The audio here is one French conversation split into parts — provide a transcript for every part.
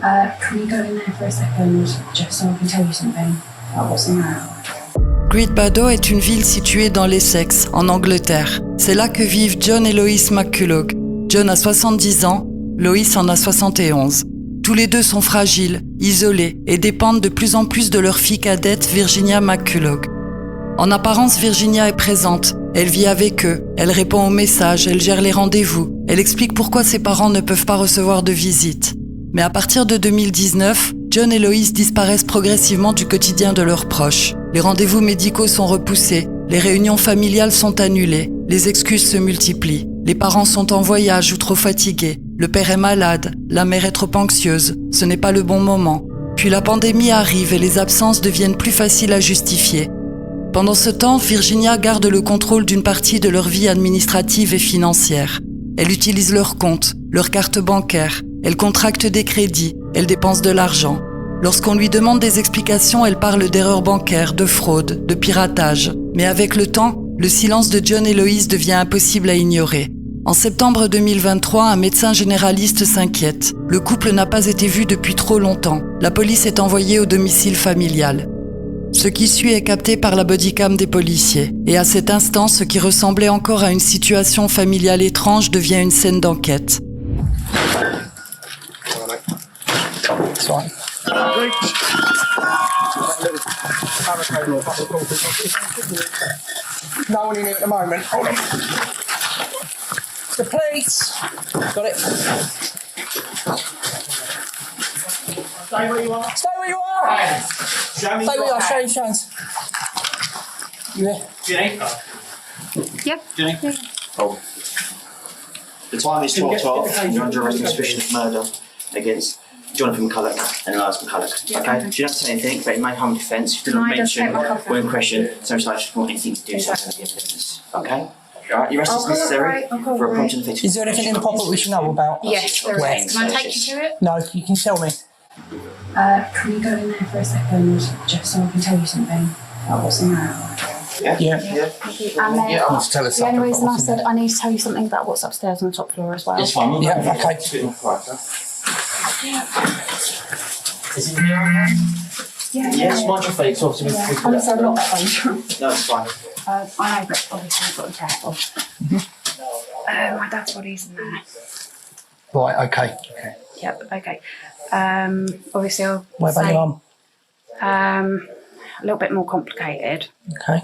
Can we go in there for a second, just so I can tell you something about what's in there? Great Barrow est une ville située dans l'Essex, en Angleterre. C'est là que vivent John et Lois McCulloch. John a 70 ans, Lois en a 71. Tous les deux sont fragiles, isolés et dépendent de plus en plus de leur fille cadette Virginia McCulloch. En apparence, Virginia est présente. Elle vit avec eux, elle répond aux messages, elle gère les rendez-vous. Elle explique pourquoi ses parents ne peuvent pas recevoir de visite. Mais à partir de 2019, John et Lois disparaissent progressivement du quotidien de leurs proches. Les rendez-vous médicaux sont repoussés, les réunions familiales sont annulées, les excuses se multiplient. Les parents sont en voyage ou trop fatigués, le père est malade, la mère est trop anxieuse, ce n'est pas le bon moment. Puis la pandémie arrive et les absences deviennent plus faciles à justifier. Pendant ce temps, Virginia garde le contrôle d'une partie de leur vie administrative et financière. Elle utilise leurs comptes, leurs cartes bancaires, elle contracte des crédits, elle dépense de l'argent. Lorsqu'on lui demande des explications, elle parle d'erreurs bancaires, de fraude, de piratage. Mais avec le temps, le silence de John et Lois devient impossible à ignorer. En septembre 2023, un médecin généraliste s'inquiète. Le couple n'a pas été vu depuis trop longtemps. La police est envoyée au domicile familial. Ce qui suit est capté par la bodycam des policiers. Et à cet instant, ce qui ressemblait encore à une situation familiale étrange devient une scène d'enquête. No one in here at the moment. Hold on. The police. Got it. Stay where you are. Stay where you are. Hey, show me Stay where you your are. Show hands. your hands. You there? Jenny? Yep. Jenny? Oh. The time is 12:12. You're under arrest on suspicion of murder against Jonathan McCulloch and Elias McCulloch. Yeah, Okay? okay. You don't have to say anything, but in my home defence, you do No, not I just mention take my cover. or in question, so such want anything to do something with the evidence. Okay? Alright, your arrest is I'll necessary cooperate, I'll for a cooperate. prompt and effective. Is there anything in the pocket we should know about? Yes, there Where? is. Can I take you to it? No, you can tell me. Can we go in there for a second, just so I can tell you something about what's in there? Yeah. Thank you. And then Yeah, I want to tell us the only something. reason I said I need to tell you something about what's upstairs on the top floor as well. It's fine. Yeah, okay. It's a bit more quieter. Is it here again? Yeah. Yes, mind your feet, so obviously Yeah. we Honestly, I'm not that dangerous. No, it's fine. I know, but obviously I've got to be careful. My dad's body's in there. Right, okay. Yep. Okay. Obviously I'll What about say, your mum? a little bit more complicated. Okay.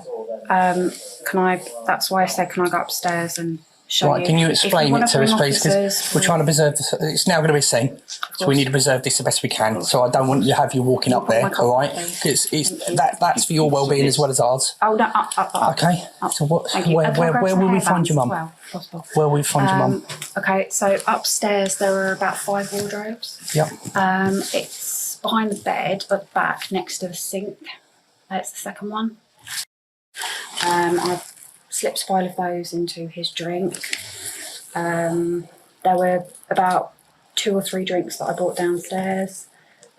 Can I? That's why I said, can I go upstairs and show you? Right, can you If explain wanna it to bring us, please? Because officers, we're trying to preserve this. It's now going to be seen, so we need to preserve this the best we can. So I don't want you to have you walking up Can you there, put my all right? cup, please? Because that's for your well-being as well as ours. Oh no! Up. Okay. Up. So what? Thank you. Where And can I grab will some we find hairbands your as mum? well, if possible? Where will we find your mum? Okay, so upstairs there are about 5 wardrobes. Yep. It's behind the bed at the back next to the sink. That's the second one. I've slipped 5 of those into his drink. There were about 2 or 3 drinks that I brought downstairs.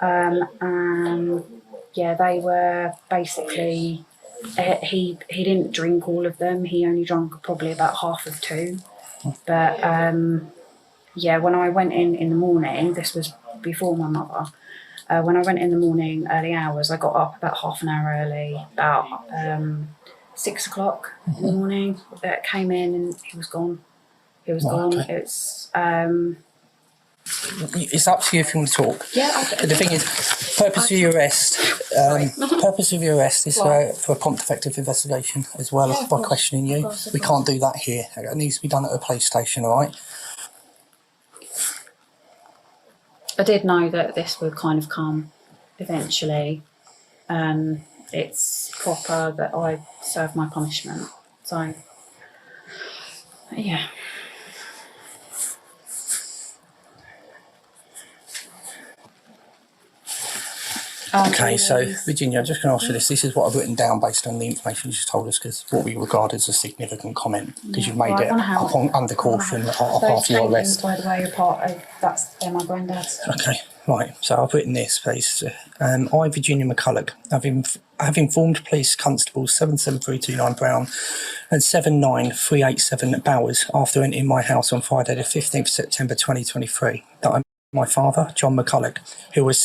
And yeah, they were basically, he didn't drink all of them. He only drank probably about half of 2. But yeah, when I went in the morning, this was before my mother. When I went in the morning, early hours, I got up about half an hour early, about 6 o'clock in the morning. Came in and he was gone. He was gone. Okay. It's It's up to you if you want to talk. But the thing is, purpose of your arrest. Purpose of your arrest is for a prompt, effective investigation, as well as by questioning you. We can't do that here. It needs to be done at a police station, all right? I did know that this would kind of come eventually. It's proper that I serve my punishment. So, yeah. Okay, so Virginia, I'm just going to ask you this. This is what I've written down based on the information you just told us, because what we regard as a significant comment, because you've made Well, I it wanna have- upon under caution Those after your paintings, arrest. by the way, are part of, they're my granddad's. Okay, right. So I've written this, please. I, Virginia McCulloch, have informed police constables 77329 Brown and 79387 Bowers after entering my house on Friday the 15th September 2023 that I'm my father, John McCulloch, who was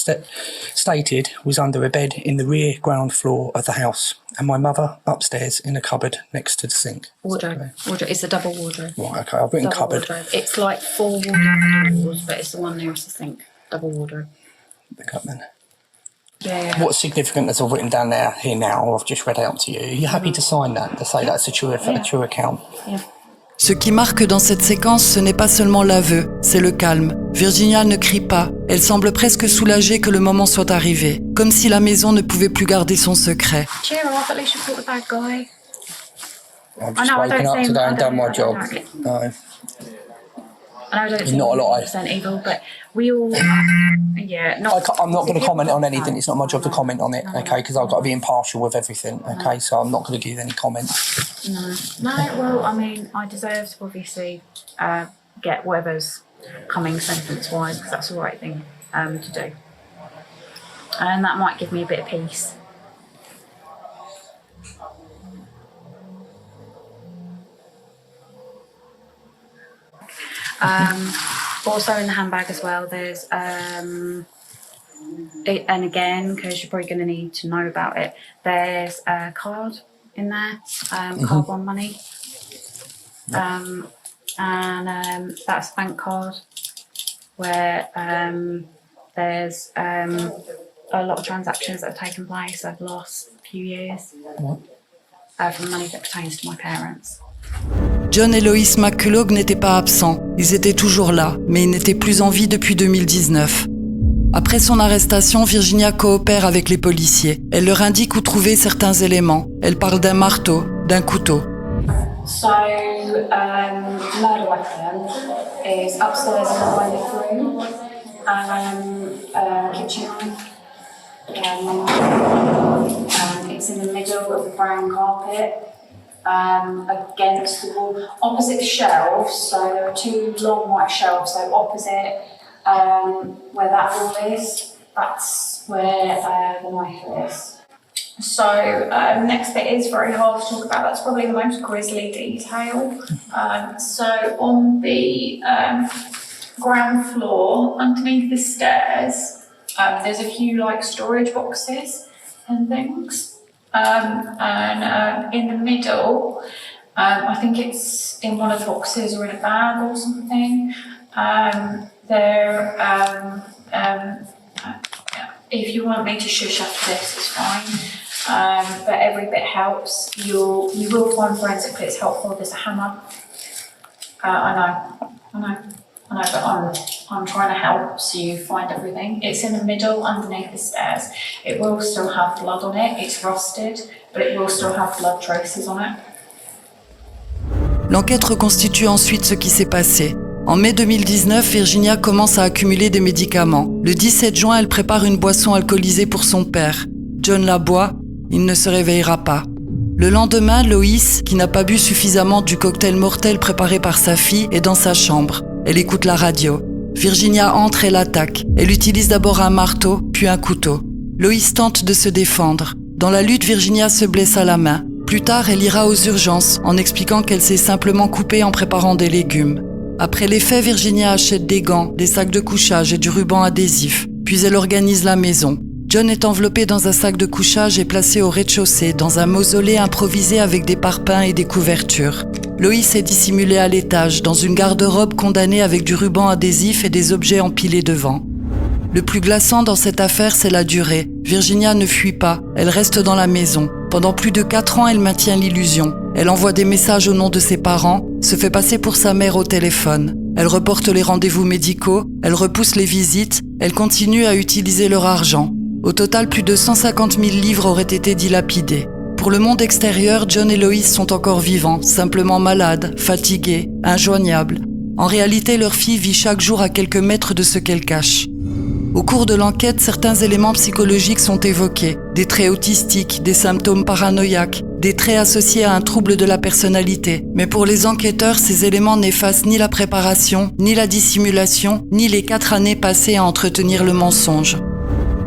stated was under a bed in the rear ground floor of the house, and my mother upstairs in a cupboard next to the sink. Wardrobe. Wardrobe. It's a double wardrobe. Right, okay, I've written Double cupboard. wardrobe. It's like 4 wardrobe doors, but it's the one nearest the sink. Double wardrobe. The cupboard. Yeah. What's significant as I've written down there here now, I've just read out to you. Are you happy to sign that, to say that's a true account? Yeah. Ce qui marque dans cette séquence, ce n'est pas seulement l'aveu, c'est le calme. Virginia ne crie pas, elle semble presque soulagée que le moment soit arrivé, comme si la maison ne pouvait plus garder son secret. Cheer up, at least you caught the bad guy. I've I just know, I woken don't up seem- today I and don't- done my I job. don't- No. And I don't think Not a lot, 100% evil, but we all, yeah, I'm not going to comment on anything. It's not my job to comment on it, okay? Because I've got to be impartial with everything, okay? So I'm not going to give any comment. No, well, I mean, I deserve to obviously get whatever's coming sentence-wise, because that's the right thing to do. And that might give me a bit of peace. Also in the handbag as well, there's, and again, because you're probably going to need to know about it, there's a card in there, card one money. And that's a bank card where there's a lot of transactions that have taken place over the last few years from money that pertains to my parents. John et Lois McCulloch n'étaient pas absents, ils étaient toujours là, mais ils n'étaient plus en vie depuis 2019. Après son arrestation, Virginia coopère avec les policiers. Elle leur indique où trouver certains éléments. Elle parle d'un marteau, d'un couteau. So, murder weapon is upstairs in the toilet room, kitchen knife. It's in the middle of the brown carpet, against the wall, opposite the shelves. So there are 2 long white shelves. So opposite where that wall is, that's where the knife is. So next bit is very hard to talk about. That's probably the most grisly detail. So on the ground floor, underneath the stairs, there's a few like storage boxes and things. And in the middle, I think it's in one of the boxes or in a bag or something. If you want me to shush after this, it's fine. But every bit helps. You will find forensic bits helpful. There's a hammer. I know, but I'm trying to help so you find everything. It's in the middle underneath the stairs. It will still have blood on it. It's rusted, but it will still have blood traces on it. L'enquête reconstitue ensuite ce qui s'est passé. En mai 2019, Virginia commence à accumuler des médicaments. Le 17 juin, elle prépare une boisson alcoolisée pour son père. John la boit, il ne se réveillera pas. Le lendemain, Lois, qui n'a pas bu suffisamment du cocktail mortel préparé par sa fille, est dans sa chambre. Elle écoute la radio. Virginia entre et l'attaque. Elle utilise d'abord un marteau, puis un couteau. Lois tente de se défendre. Dans la lutte, Virginia se blesse à la main. Plus tard, elle ira aux urgences en expliquant qu'elle s'est simplement coupée en préparant des légumes. Après les faits, Virginia achète des gants, des sacs de couchage et du ruban adhésif. Puis elle organise la maison. John est enveloppé dans un sac de couchage et placé au rez-de-chaussée, dans un mausolée improvisé avec des parpaings et des couvertures. Lois est dissimulée à l'étage, dans une garde-robe condamnée avec du ruban adhésif et des objets empilés devant. Le plus glaçant dans cette affaire, c'est la durée. Virginia ne fuit pas, elle reste dans la maison. Pendant plus de 4 ans, elle maintient l'illusion. Elle envoie des messages au nom de ses parents, se fait passer pour sa mère au téléphone. Elle reporte les rendez-vous médicaux, elle repousse les visites, elle continue à utiliser leur argent. Au total, plus de 150 000 livres auraient été dilapidés. Pour le monde extérieur, John et Lois sont encore vivants, simplement malades, fatigués, injoignables. En réalité, leur fille vit chaque jour à quelques mètres de ce qu'elle cache. Au cours de l'enquête, certains éléments psychologiques sont évoqués. Des traits autistiques, des symptômes paranoïaques, des traits associés à un trouble de la personnalité. Mais pour les enquêteurs, ces éléments n'effacent ni la préparation, ni la dissimulation, ni les 4 années passées à entretenir le mensonge.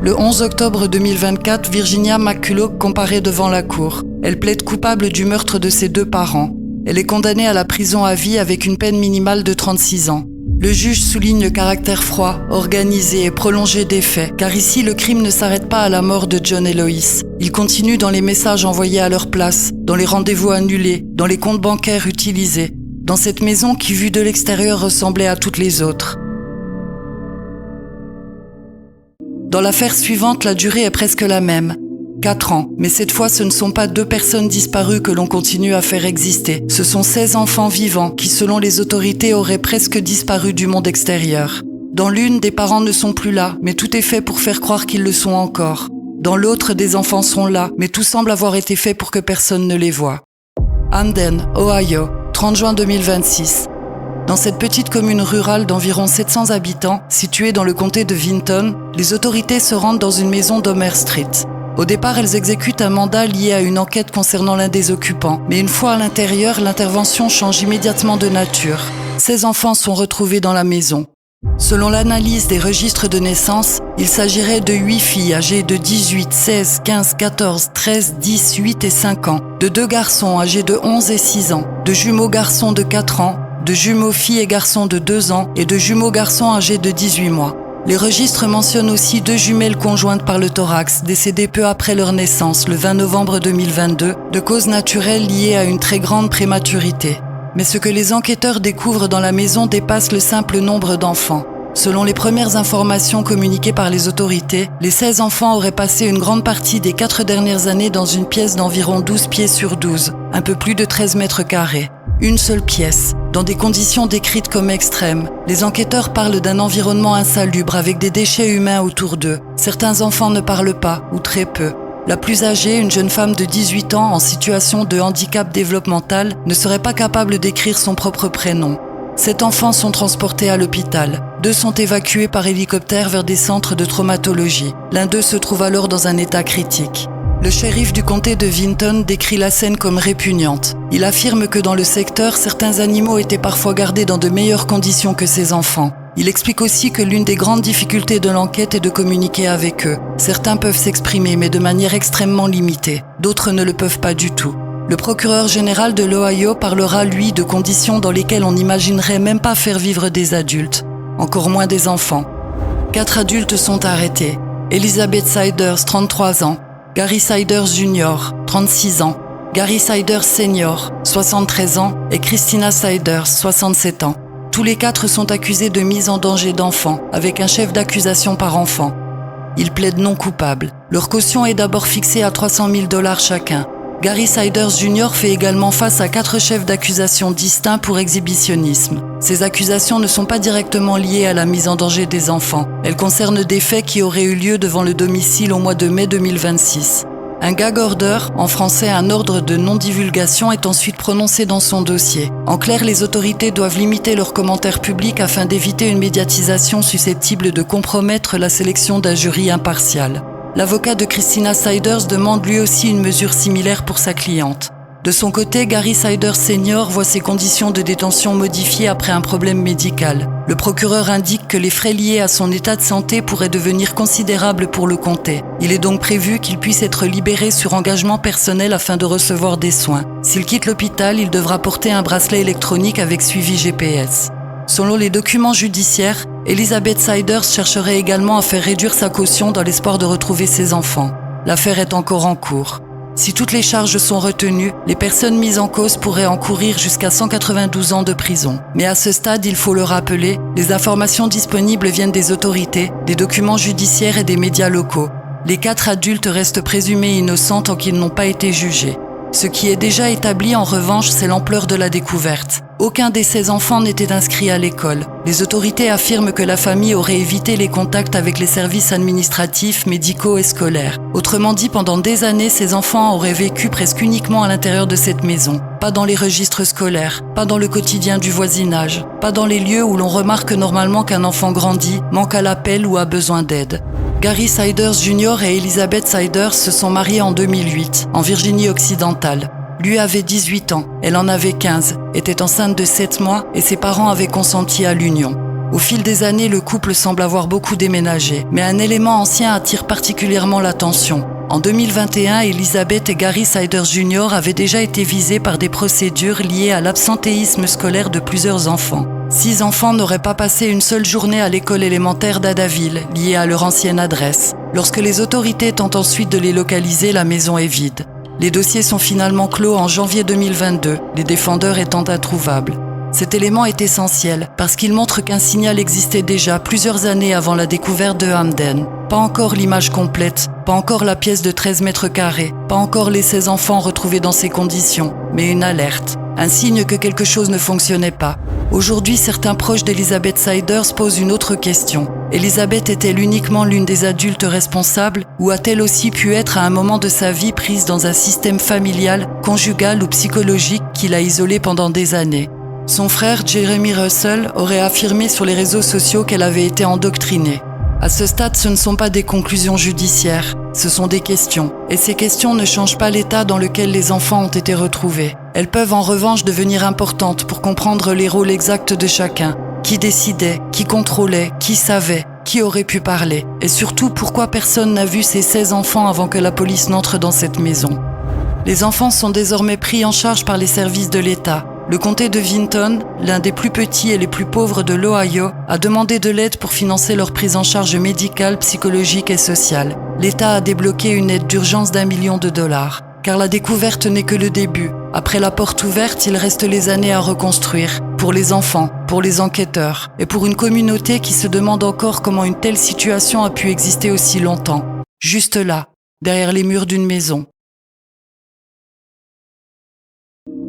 Le 11 octobre 2024, Virginia McCulloch comparaît devant la cour. Elle plaide coupable du meurtre de ses 2 parents. Elle est condamnée à la prison à vie avec une peine minimale de 36 ans. Le juge souligne le caractère froid, organisé et prolongé des faits, car ici le crime ne s'arrête pas à la mort de John et Lois. Il continue dans les messages envoyés à leur place, dans les rendez-vous annulés, dans les comptes bancaires utilisés, dans cette maison qui, vue de l'extérieur, ressemblait à toutes les autres. Dans l'affaire suivante, la durée est presque la même. 4 ans, mais cette fois ce ne sont pas 2 personnes disparues que l'on continue à faire exister. Ce sont 16 enfants vivants qui, selon les autorités, auraient presque disparu du monde extérieur. Dans l'une, des parents ne sont plus là, mais tout est fait pour faire croire qu'ils le sont encore. Dans l'autre, des enfants sont là, mais tout semble avoir été fait pour que personne ne les voie. Hamden, Ohio, 30 juin 2026. Dans cette petite commune rurale d'environ 700 habitants, située dans le comté de Vinton, les autorités se rendent dans une maison d'Homer Street. Au départ, elles exécutent un mandat lié à une enquête concernant l'un des occupants. Mais une fois à l'intérieur, l'intervention change immédiatement de nature. 16 enfants sont retrouvés dans la maison. Selon l'analyse des registres de naissance, il s'agirait de 8 filles âgées de 18, 16, 15, 14, 13, 10, 8 et 5 ans, de 2 garçons âgés de 11 et 6 ans, de jumeaux garçons de 4 ans, de jumeaux filles et garçons de 2 ans et de jumeaux garçons âgés de 18 mois. Les registres mentionnent aussi 2 jumelles conjointes par le thorax, décédées peu après leur naissance, le 20 novembre 2022, de causes naturelles liées à une très grande prématurité. Mais ce que les enquêteurs découvrent dans la maison dépasse le simple nombre d'enfants. Selon les premières informations communiquées par les autorités, les 16 enfants auraient passé une grande partie des 4 dernières années dans une pièce d'environ 12 pieds sur 12, un peu plus de 13 mètres carrés. Une seule pièce, dans des conditions décrites comme extrêmes. Les enquêteurs parlent d'un environnement insalubre avec des déchets humains autour d'eux. Certains enfants ne parlent pas, ou très peu. La plus âgée, une jeune femme de 18 ans en situation de handicap développemental, ne serait pas capable d'écrire son propre prénom. 7 enfants sont transportés à l'hôpital. 2 sont évacués par hélicoptère vers des centres de traumatologie. L'un d'eux se trouve alors dans un état critique. Le shérif du comté de Vinton décrit la scène comme répugnante. Il affirme que dans le secteur, certains animaux étaient parfois gardés dans de meilleures conditions que ces enfants. Il explique aussi que l'une des grandes difficultés de l'enquête est de communiquer avec eux. Certains peuvent s'exprimer, mais de manière extrêmement limitée. D'autres ne le peuvent pas du tout. Le procureur général de l'Ohio parlera, lui, de conditions dans lesquelles on n'imaginerait même pas faire vivre des adultes, encore moins des enfants. 4 adultes sont arrêtés. Elizabeth Siders, 33 ans. Gary Siders Jr., 36 ans, Gary Siders Senior, 73 ans, et Christina Siders, 67 ans. Tous les 4 sont accusés de mise en danger d'enfants, avec un chef d'accusation par enfant. Ils plaident non coupables. Leur caution est d'abord fixée à $300,000 chacun. Gary Siders Jr. fait également face à 4 chefs d'accusation distincts pour exhibitionnisme. Ces accusations ne sont pas directement liées à la mise en danger des enfants. Elles concernent des faits qui auraient eu lieu devant le domicile au mois de mai 2026. Un gag order, en français un ordre de non-divulgation, est ensuite prononcé dans son dossier. En clair, les autorités doivent limiter leurs commentaires publics afin d'éviter une médiatisation susceptible de compromettre la sélection d'un jury impartial. L'avocat de Christina Siders demande lui aussi une mesure similaire pour sa cliente. De son côté, Gary Siders Senior voit ses conditions de détention modifiées après un problème médical. Le procureur indique que les frais liés à son état de santé pourraient devenir considérables pour le comté. Il est donc prévu qu'il puisse être libéré sur engagement personnel afin de recevoir des soins. S'il quitte l'hôpital, il devra porter un bracelet électronique avec suivi GPS. Selon les documents judiciaires, Elizabeth Siders chercherait également à faire réduire sa caution dans l'espoir de retrouver ses enfants. L'affaire est encore en cours. Si toutes les charges sont retenues, les personnes mises en cause pourraient encourir jusqu'à 192 ans de prison. Mais à ce stade, il faut le rappeler, les informations disponibles viennent des autorités, des documents judiciaires et des médias locaux. Les 4 adultes restent présumés innocents tant qu'ils n'ont pas été jugés. Ce qui est déjà établi en revanche, c'est l'ampleur de la découverte. Aucun de ces enfants n'était inscrit à l'école. Les autorités affirment que la famille aurait évité les contacts avec les services administratifs, médicaux et scolaires. Autrement dit, pendant des années, ces enfants auraient vécu presque uniquement à l'intérieur de cette maison. Pas dans les registres scolaires, pas dans le quotidien du voisinage, pas dans les lieux où l'on remarque normalement qu'un enfant grandit, manque à l'appel ou a besoin d'aide. Gary Siders Jr. et Elizabeth Siders se sont mariés en 2008, en Virginie-Occidentale. Lui avait 18 ans, elle en avait 15, était enceinte de 7 mois et ses parents avaient consenti à l'union. Au fil des années, le couple semble avoir beaucoup déménagé, mais un élément ancien attire particulièrement l'attention. En 2021, Elizabeth et Gary Siders Jr. avaient déjà été visés par des procédures liées à l'absentéisme scolaire de plusieurs enfants. 6 enfants n'auraient pas passé une seule journée à l'école élémentaire d'Adaville, liée à leur ancienne adresse. Lorsque les autorités tentent ensuite de les localiser, la maison est vide. Les dossiers sont finalement clos en janvier 2022, les défendeurs étant introuvables. Cet élément est essentiel parce qu'il montre qu'un signal existait déjà plusieurs années avant la découverte de Hamden. Pas encore l'image complète, pas encore la pièce de 13 mètres carrés, pas encore les 16 enfants retrouvés dans ces conditions, mais une alerte, un signe que quelque chose ne fonctionnait pas. Aujourd'hui, certains proches d'Elizabeth Siders posent une autre question. Elizabeth est-elle uniquement l'une des adultes responsables ou a-t-elle aussi pu être à un moment de sa vie prise dans un système familial, conjugal ou psychologique qui l'a isolée pendant des années ? Son frère, Jeremy Russell, aurait affirmé sur les réseaux sociaux qu'elle avait été endoctrinée. À ce stade, ce ne sont pas des conclusions judiciaires, ce sont des questions. Et ces questions ne changent pas l'état dans lequel les enfants ont été retrouvés. Elles peuvent en revanche devenir importantes pour comprendre les rôles exacts de chacun. Qui décidait, qui contrôlait, qui savait, qui aurait pu parler. Et surtout, pourquoi personne n'a vu ces 16 enfants avant que la police n'entre dans cette maison. Les enfants sont désormais pris en charge par les services de l'État. Le comté de Vinton, l'un des plus petits et les plus pauvres de l'Ohio, a demandé de l'aide pour financer leur prise en charge médicale, psychologique et sociale. L'État a débloqué une aide d'urgence d'1 million de dollars. Car la découverte n'est que le début. Après la porte ouverte, il reste les années à reconstruire. Pour les enfants, pour les enquêteurs, et pour une communauté qui se demande encore comment une telle situation a pu exister aussi longtemps. Juste là, derrière les murs d'une maison.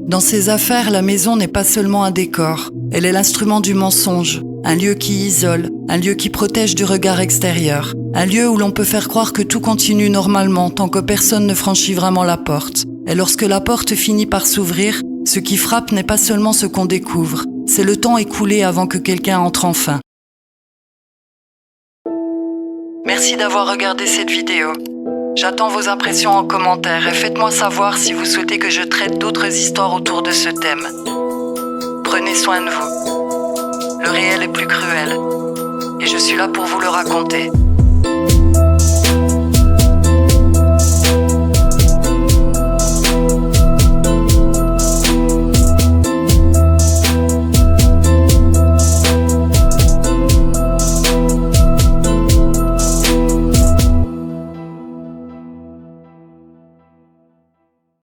Dans ces affaires, la maison n'est pas seulement un décor. Elle est l'instrument du mensonge, un lieu qui isole, un lieu qui protège du regard extérieur, un lieu où l'on peut faire croire que tout continue normalement tant que personne ne franchit vraiment la porte. Et lorsque la porte finit par s'ouvrir, ce qui frappe n'est pas seulement ce qu'on découvre, c'est le temps écoulé avant que quelqu'un entre enfin. Merci d'avoir regardé cette vidéo. J'attends vos impressions en commentaire et faites-moi savoir si vous souhaitez que je traite d'autres histoires autour de ce thème. Prenez soin de vous. Le réel est plus cruel et je suis là pour vous le raconter.